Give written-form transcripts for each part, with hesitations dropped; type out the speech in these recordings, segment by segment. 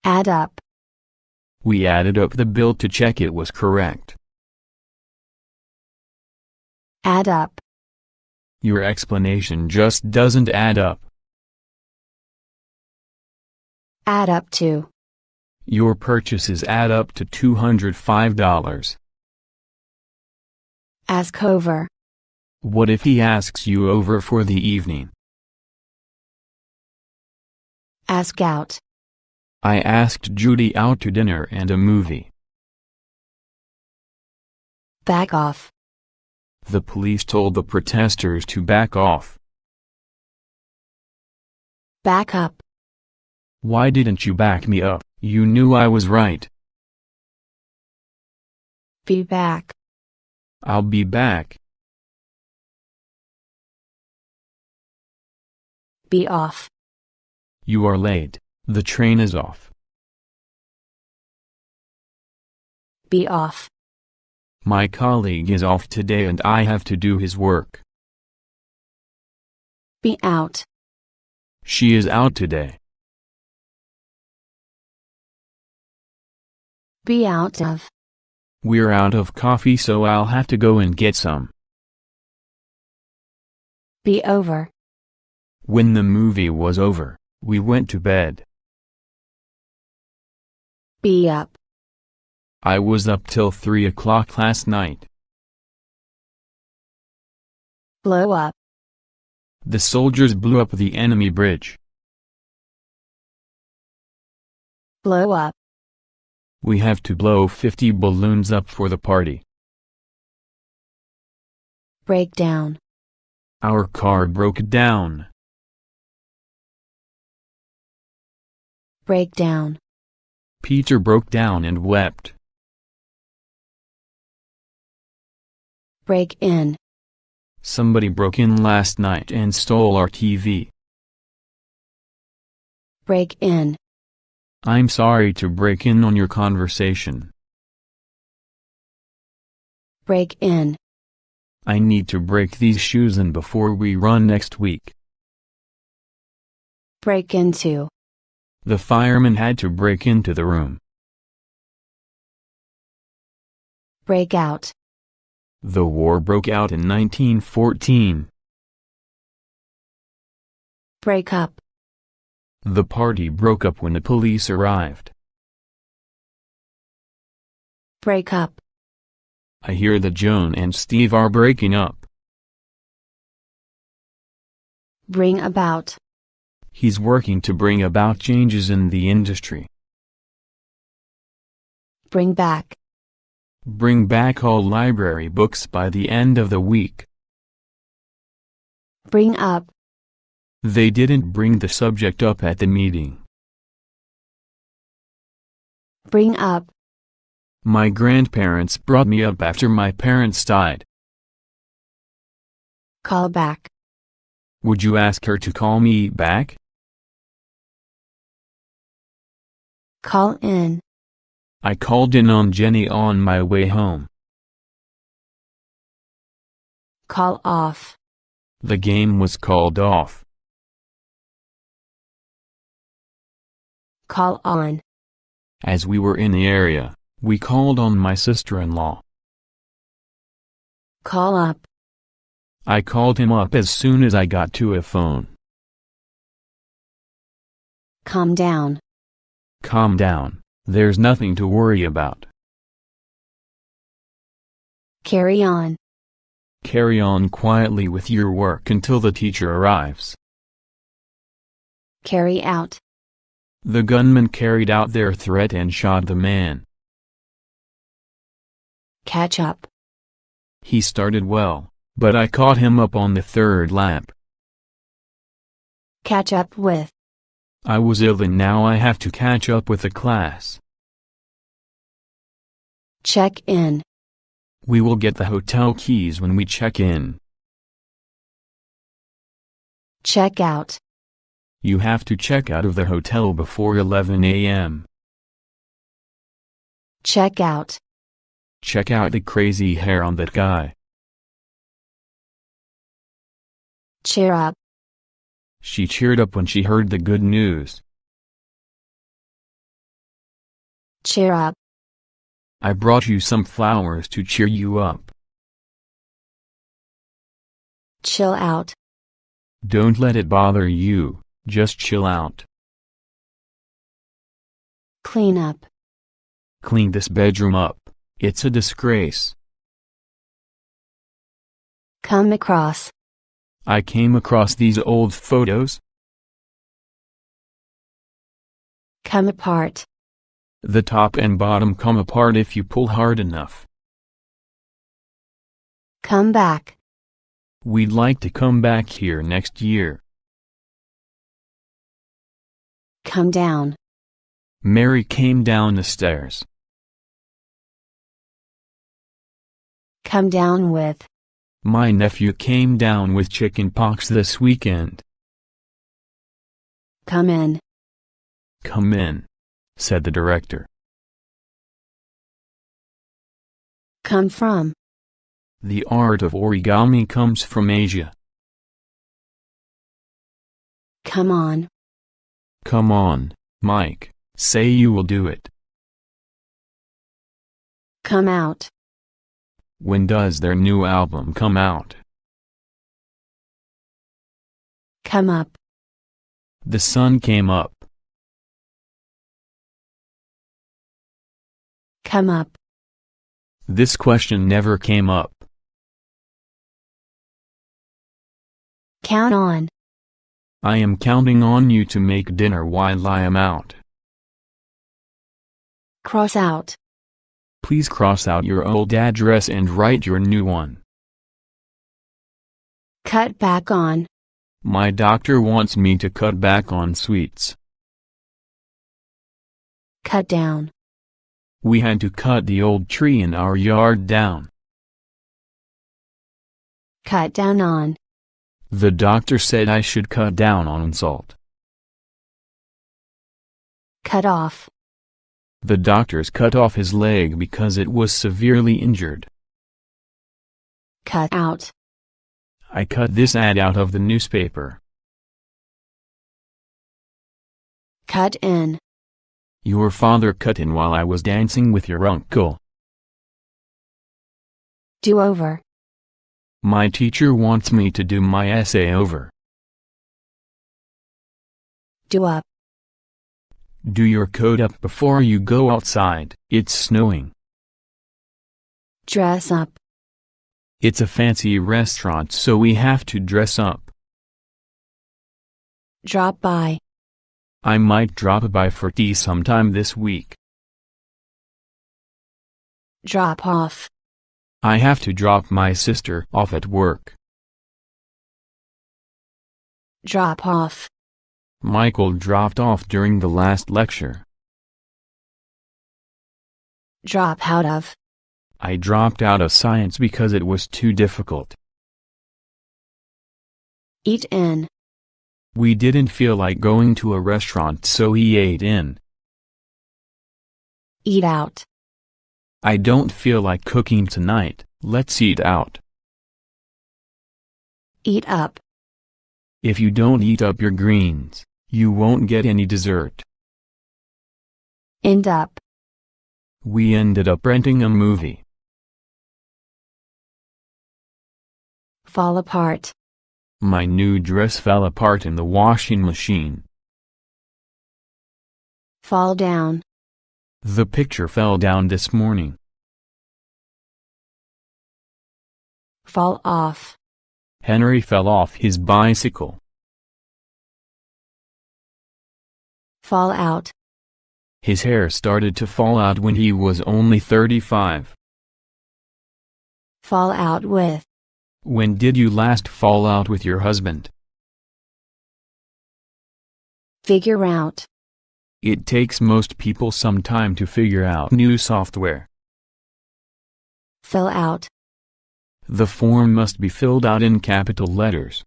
Add up. We added up the bill to check it was correct. Add up. Your explanation just doesn't add up. Add up to. Your purchases add up to $205. Ask over. What if he asks you over for the evening? Ask out. I asked Judy out to dinner and a movie. Back off. The police told the protesters to back off. Back up. Why didn't you back me up? You knew I was right. Be back. I'll be back. Be off. You are late. The train is off. Be off. My colleague is off today and I have to do his work. Be out. She is out today. Be out of. We're out of coffee, so I'll have to go and get some. Be over. When the movie was over, we went to bed. Be up. I was up till 3 o'clock last night. Blow up. The soldiers blew up the enemy bridge. Blow up. We have to blow 50 balloons up for the party. Break down. Our car broke down. Break down. Peter broke down and wept. Break in. Somebody broke in last night and stole our TV. Break in. I'm sorry to break in on your conversation. Break in. I need to break these shoes in before we run next week. Break into. The fireman had to break into the room. Break out. The war broke out in 1914. Break up. The party broke up when the police arrived. Break up. I hear that Joan and Steve are breaking up. Bring about. He's working to bring about changes in the industry. Bring back. Bring back all library books by the end of the week. Bring up. They didn't bring the subject up at the meeting. Bring up. My grandparents brought me up after my parents died. Call back. Would you ask her to call me back? Call in. I called in on Jenny on my way home. Call off. The game was called off. Call on. As we were in the area, we called on my sister-in-law. Call up. I called him up as soon as I got to a phone. Calm down. Calm down, there's nothing to worry about. Carry on. Carry on quietly with your work until the teacher arrives. Carry out. The gunmen carried out their threat and shot the man. Catch up. He started well, but I caught him up on the third lap. Catch up with. I was ill and now I have to catch up with the class. Check in. We will get the hotel keys when we check in. Check out. You have to check out of the hotel before 11 a.m. Check out. Check out the crazy hair on that guy. Cheer up. She cheered up when she heard the good news. Cheer up. I brought you some flowers to cheer you up. Chill out. Don't let it bother you, just chill out. Clean up. Clean this bedroom up, it's a disgrace. Come across. I came across these old photos. Come apart. The top and bottom come apart if you pull hard enough. Come back. We'd like to come back here next year. Come down. Mary came down the stairs. Come down with. My nephew came down with chicken pox this weekend. Come in. Come in, said the director. Come from. The art of origami comes from Asia. Come on. Come on, Mike, say you will do it. Come out. When does their new album come out? Come up. The sun came up. Come up. This question never came up. Count on. I am counting on you to make dinner while I am out. Cross out. Please cross out your old address and write your new one. Cut back on. My doctor wants me to cut back on sweets. Cut down. We had to cut the old tree in our yard down. Cut down on. The doctor said I should cut down on salt. Cut off. The doctors cut off his leg because it was severely injured. Cut out. I cut this ad out of the newspaper. Cut in. Your father cut in while I was dancing with your uncle. Do over. My teacher wants me to do my essay over. Do up. Do your coat up before you go outside, it's snowing. Dress up. It's a fancy restaurant so we have to dress up. Drop by. I might drop by for tea sometime this week. Drop off. I have to drop my sister off at work. Drop off. Michael dropped off during the last lecture. Drop out of. I dropped out of science because it was too difficult. Eat in. We didn't feel like going to a restaurant so he ate in. Eat out. I don't feel like cooking tonight, let's eat out. Eat up. If you don't eat up your greens, you won't get any dessert. End up. We ended up renting a movie. Fall apart. My new dress fell apart in the washing machine. Fall down. The picture fell down this morning. Fall off. Henry fell off his bicycle. Fall out. His hair started to fall out when he was only 35. Fall out with. When did you last fall out with your husband? Figure out. It takes most people some time to figure out new software. Fill out. The form must be filled out in capital letters.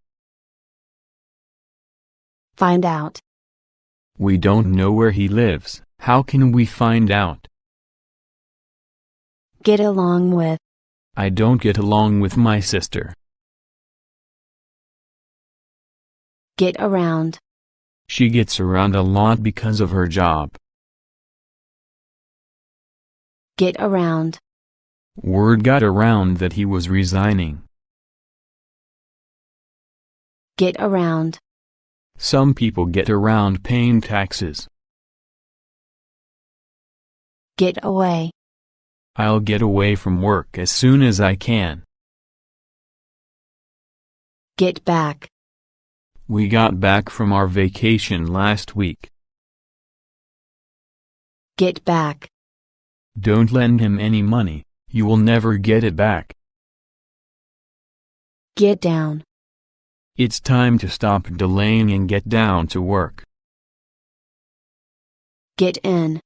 Find out. We don't know where he lives, how can we find out? Get along with. I don't get along with my sister. Get around. She gets around a lot because of her job. Get around. Word got around that he was resigning. Get around. Some people get around paying taxes. Get away. I'll get away from work as soon as I can. Get back. We got back from our vacation last week. Get back. Don't lend him any money, you will never get it back. Get down. It's time to stop delaying and get down to work. Get in.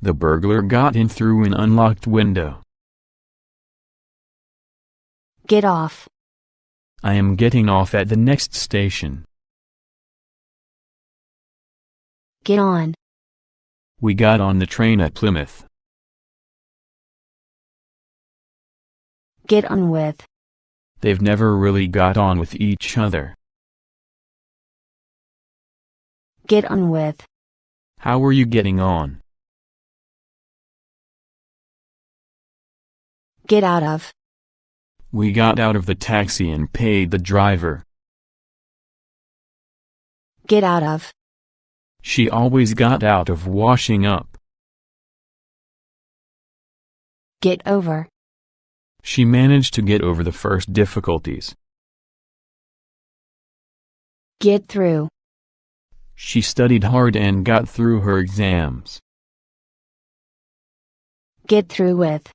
The burglar got in through an unlocked window. Get off. I am getting off at the next station. Get on. We got on the train at Plymouth. Get on with. They've never really got on with each other. Get on with. How are you getting on? Get out of. We got out of the taxi and paid the driver. Get out of. She always got out of washing up. Get over. She managed to get over the first difficulties. Get through. She studied hard and got through her exams. Get through with.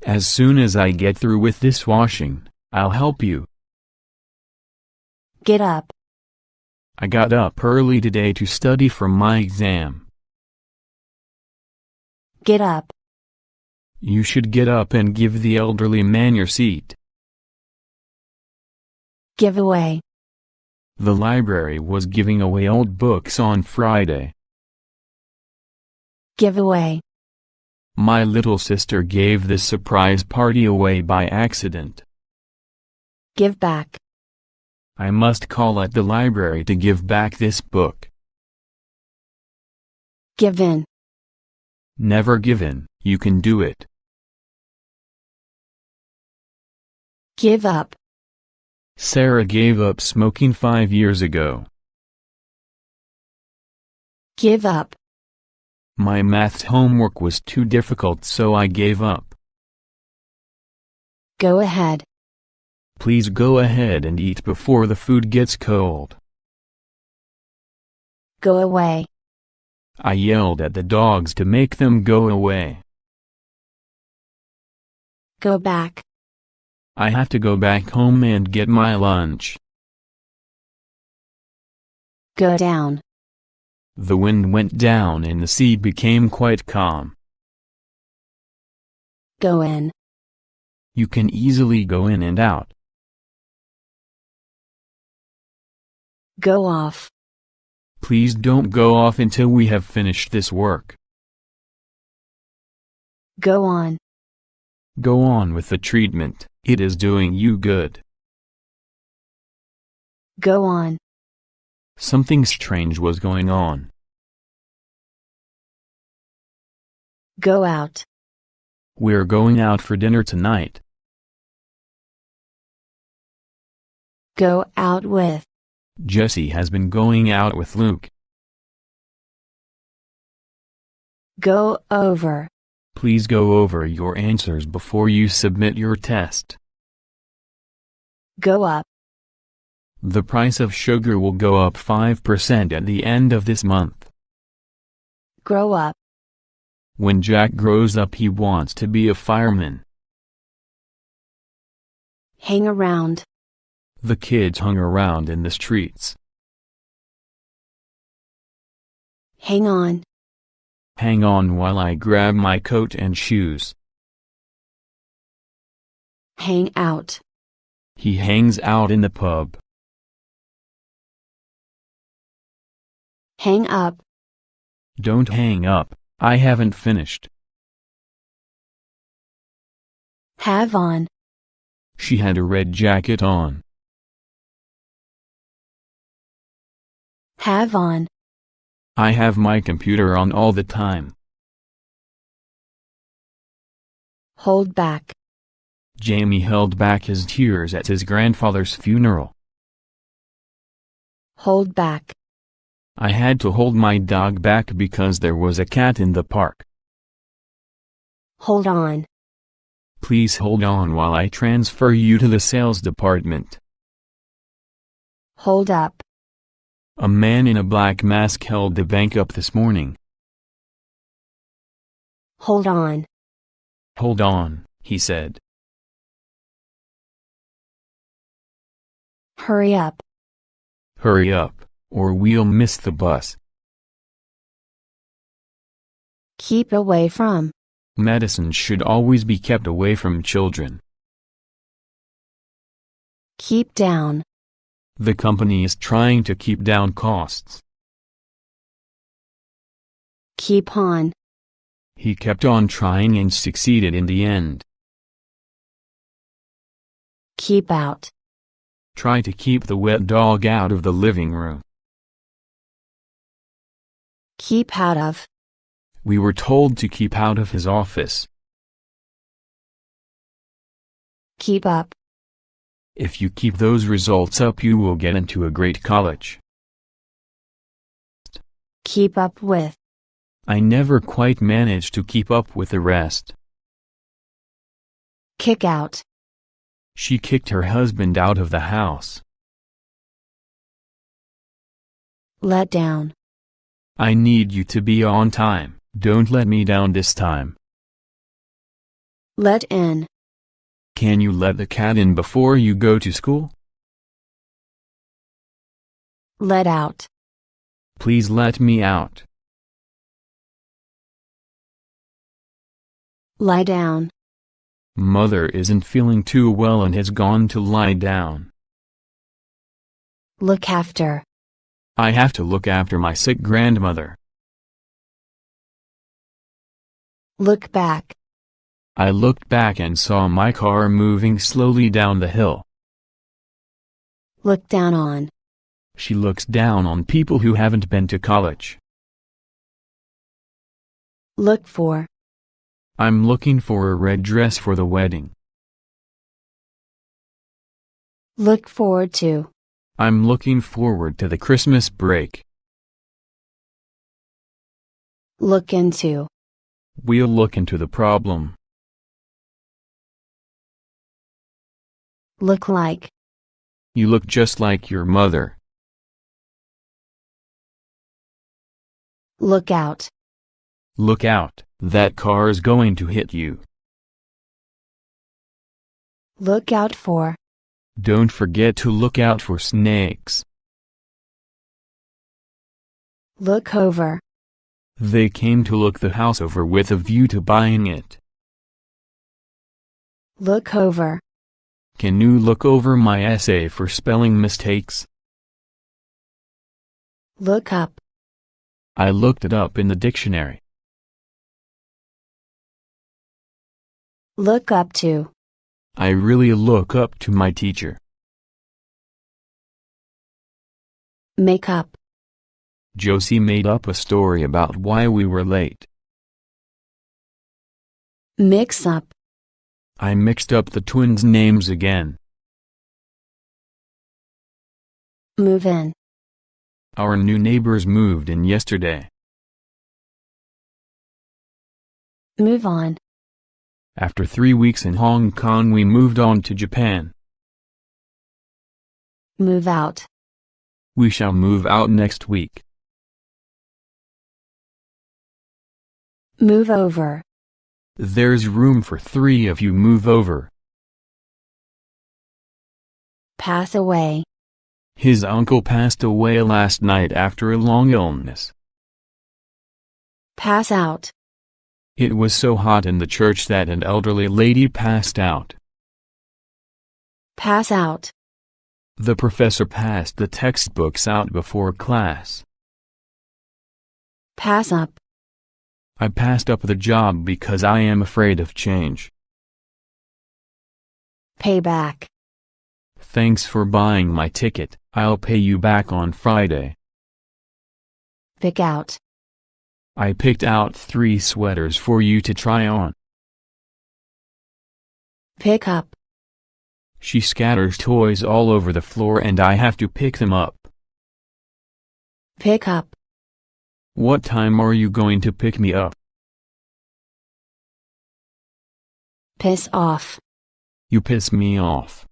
As soon as I get through with this washing, I'll help you. Get up. I got up early today to study for my exam. Get up. You should get up and give the elderly man your seat. Give away. The library was giving away old books on Friday. Give away. My little sister gave this surprise party away by accident. Give back. I must call at the library to give back this book. Give in. Never give in, you can do it. Give up. Sarah gave up smoking 5 years ago. Give up. My maths homework was too difficult, so I gave up. Go ahead. Please go ahead and eat before the food gets cold. Go away. I yelled at the dogs to make them go away. Go back. I have to go back home and get my lunch. Go down. The wind went down and the sea became quite calm. Go in. You can easily go in and out. Go off. Please don't go off until we have finished this work. Go on. Go on with the treatment, it is doing you good. Go on. Something strange was going on. Go out. We're going out for dinner tonight. Go out with. Jessie has been going out with Luke. Go over. Please go over your answers before you submit your test. Go up. The price of sugar will go up 5% at the end of this month. Grow up. When Jack grows up, he wants to be a fireman. Hang around. The kids hung around in the streets. Hang on. Hang on while I grab my coat and shoes. Hang out. He hangs out in the pub. Hang up. Don't hang up, I haven't finished. Have on. She had a red jacket on. Have on. I have my computer on all the time. Hold back. Jamie held back his tears at his grandfather's funeral. Hold back. I had to hold my dog back because there was a cat in the park. Hold on. Please hold on while I transfer you to the sales department. Hold up. A man in a black mask held the bank up this morning. Hold on. Hold on, he said. Hurry up. Hurry up, or we'll miss the bus. Keep away from. Medicine should always be kept away from children. Keep down. The company is trying to keep down costs. Keep on. He kept on trying and succeeded in the end. Keep out. Try to keep the wet dog out of the living room. Keep out of. We were told to keep out of his office. Keep up. If you keep those results up, you will get into a great college. Keep up with. I never quite managed to keep up with the rest. Kick out. She kicked her husband out of the house. Let down. I need you to be on time. Don't let me down this time. Let in. Can you let the cat in before you go to school? Let out. Please let me out. Lie down. Mother isn't feeling too well and has gone to lie down. Look after. I have to look after my sick grandmother. Look back. I looked back and saw my car moving slowly down the hill. Look down on. She looks down on people who haven't been to college. Look for. I'm looking for a red dress for the wedding. Look forward to. I'm looking forward to the Christmas break. Look into. We'll look into the problem. Look like. You look just like your mother. Look out. Look out, that car is going to hit you. Look out for. Don't forget to look out for snakes. Look over. They came to look the house over with a view to buying it. Look over. Can you look over my essay for spelling mistakes? Look up. I looked it up in the dictionary. Look up to. I really look up to my teacher. Make up. Josie made up a story about why we were late. Mix up. I mixed up the twins' names again. Move in. Our new neighbors moved in yesterday. Move on. After 3 weeks in Hong Kong, we moved on to Japan. Move out. We shall move out next week. Move over. There's room for 3 of you. Move over. Pass away. His uncle passed away last night after a long illness. Pass out. It was so hot in the church that an elderly lady passed out. Pass out. The professor passed the textbooks out before class. Pass up. I passed up the job because I am afraid of change. Pay back. Thanks for buying my ticket. I'll pay you back on Friday. Pick out. I picked out 3 sweaters for you to try on. Pick up. She scatters toys all over the floor and I have to pick them up. Pick up. What time are you going to pick me up? Piss off. You piss me off.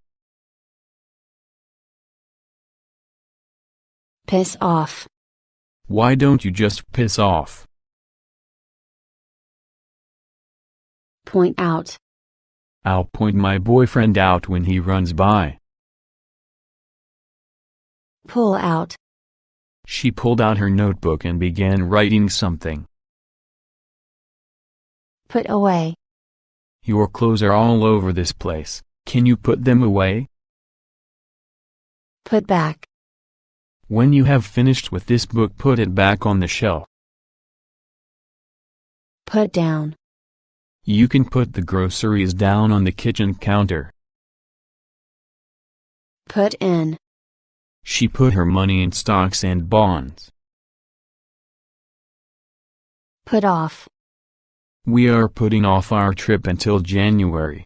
Piss off. Why don't you just piss off? Point out. I'll point my boyfriend out when he runs by. Pull out. She pulled out her notebook and began writing something. Put away. Your clothes are all over this place. Can you put them away? Put back. When you have finished with this book, put it back on the shelf. Put down. You can put the groceries down on the kitchen counter. Put in. She put her money in stocks and bonds. Put off. We are putting off our trip until January.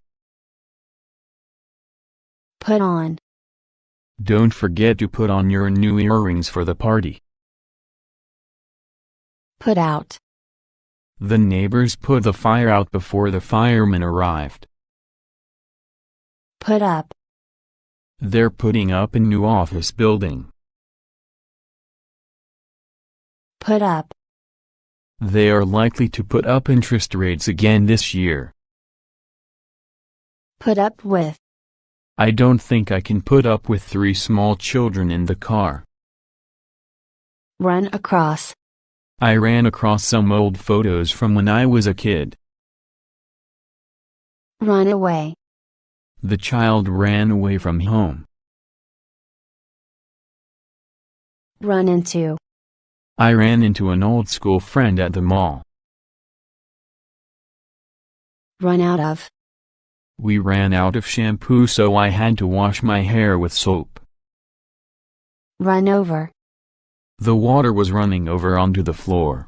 Put on. Don't forget to put on your new earrings for the party. Put out. The neighbors put the fire out before the firemen arrived. Put up. They're putting up a new office building. Put up. They are likely to put up interest rates again this year. Put up with. I don't think I can put up with 3 small children in the car. Run across. I ran across some old photos from when I was a kid. Run away. The child ran away from home. Run into. I ran into an old school friend at the mall. Run out of. We ran out of shampoo, so I had to wash my hair with soap. Run over. The water was running over onto the floor.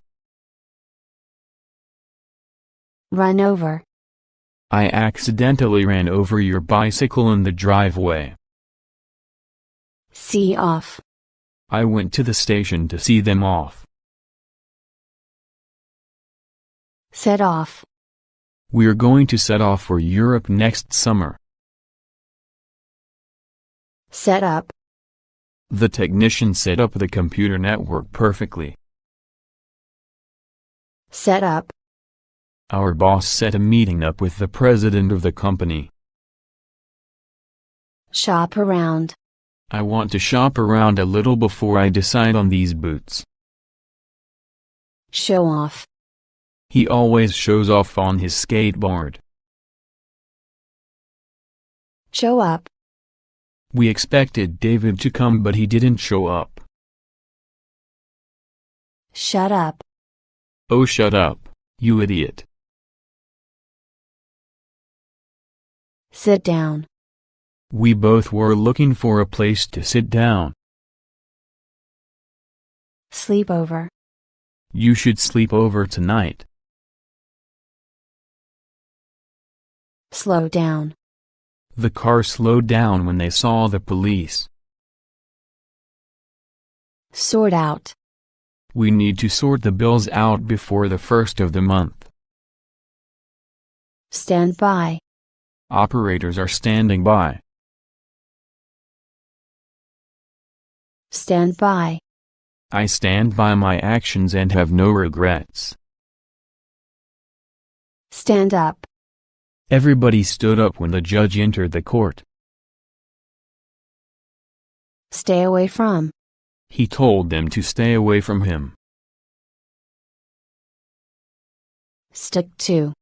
Run over. I accidentally ran over your bicycle in the driveway. See off. I went to the station to see them off. Set off. We're going to set off for Europe next summer. Set up. The technician set up the computer network perfectly. Set up. Our boss set a meeting up with the president of the company. Shop around. I want to shop around a little before I decide on these boots. Show off. He always shows off on his skateboard. Show up. We expected David to come, but he didn't show up. Shut up. Oh, shut up, you idiot. Sit down. We both were looking for a place to sit down. Sleep over. You should sleep over tonight. Slow down. The car slowed down when they saw the police. Sort out. We need to sort the bills out before the 1st of the month. Stand by. Operators are standing by. Stand by. I stand by my actions and have no regrets. Stand up. Everybody stood up when the judge entered the court. Stay away from. He told them to stay away from him. Stick to.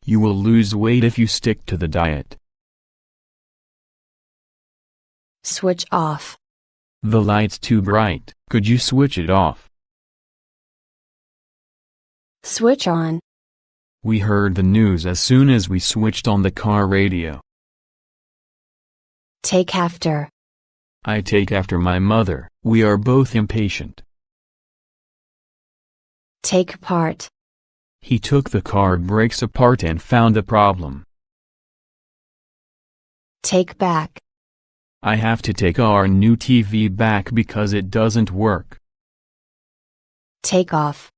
You will lose weight if you stick to the diet. Switch off. The light's too bright, could you switch it off? Switch on. We heard the news as soon as we switched on the car radio. Take after. I take after my mother, we are both impatient. Take apart. He took the car brakes apart and found a problem. Take back. I have to take our new TV back because it doesn't work. Take off.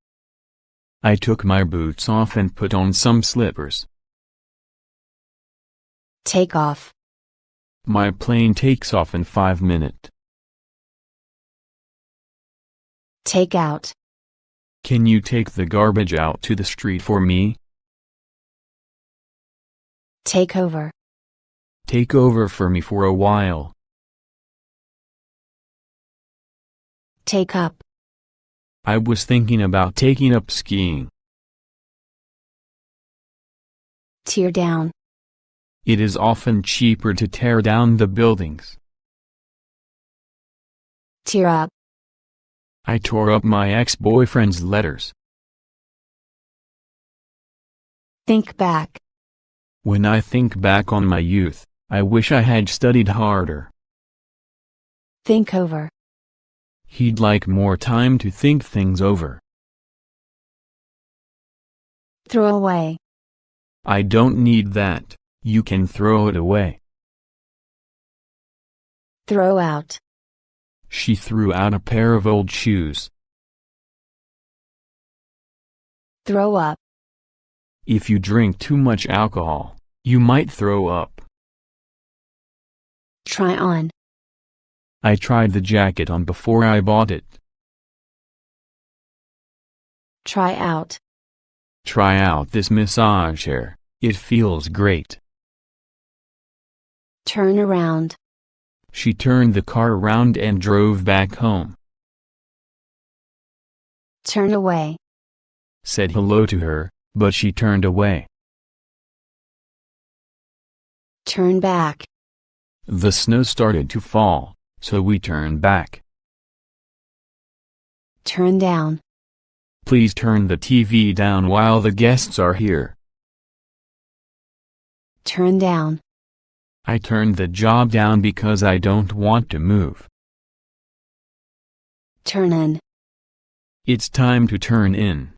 I took my boots off and put on some slippers. Take off. My plane takes off in 5 minutes. Take out. Can you take the garbage out to the street for me? Take over. Take over for me for a while. Take up. I was thinking about taking up skiing. Tear down. It is often cheaper to tear down the buildings. Tear up. I tore up my ex-boyfriend's letters. Think back. When I think back on my youth, I wish I had studied harder. Think over. He'd like more time to think things over. Throw away. I don't need that, you can throw it away. Throw out. She threw out a pair of old shoes. Throw up. If you drink too much alcohol, you might throw up. Try on. I tried the jacket on before I bought it. Try out. Try out this massage chair, it feels great. Turn around. She turned the car around and drove back home. Turn away. Said hello to her, but she turned away. Turn back. The snow started to fall, so we turned back. Turn down. Please turn the TV down while the guests are here. Turn down. I turned the job down because I don't want to move. Turn in. It's time to turn in.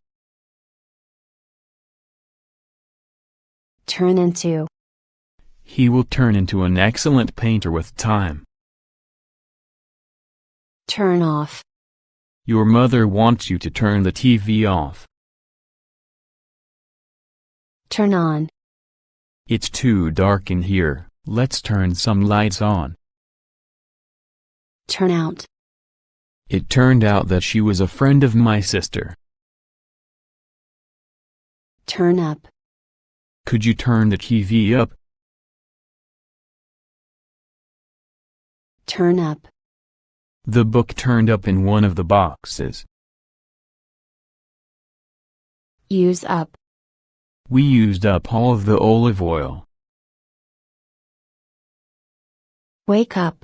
Turn into. He will turn into an excellent painter with time. Turn off. Your mother wants you to turn the TV off. Turn on. It's too dark in here, let's turn some lights on. Turn out. It turned out that she was a friend of my sister. Turn up. Could you turn the TV up? Turn up. The book turned up in one of the boxes. Use up. We used up all of the olive oil. Wake up.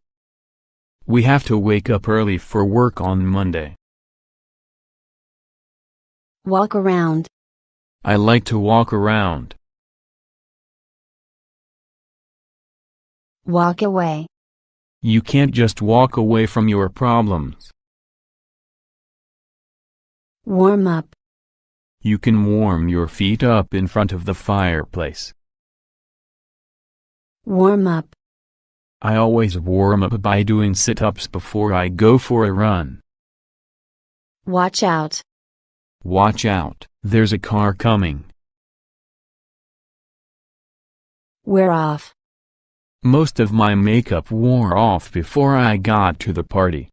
We have to wake up early for work on Monday. Walk around. I like to walk around. Walk away. You can't just walk away from your problems. Warm up. You can warm your feet up in front of the fireplace. Warm up. I always warm up by doing sit-ups before I go for a run. Watch out. Watch out, there's a car coming. Wear off. Most of my makeup wore off before I got to the party.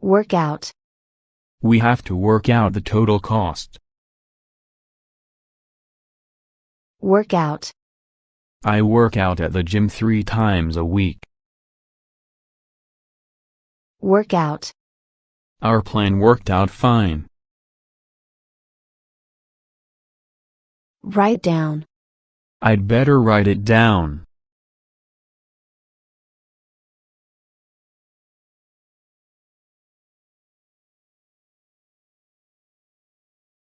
Work out. We have to work out the total cost. Work out. I work out at the gym 3 times a week. Work out. Our plan worked out fine. Write down. I'd better write it down.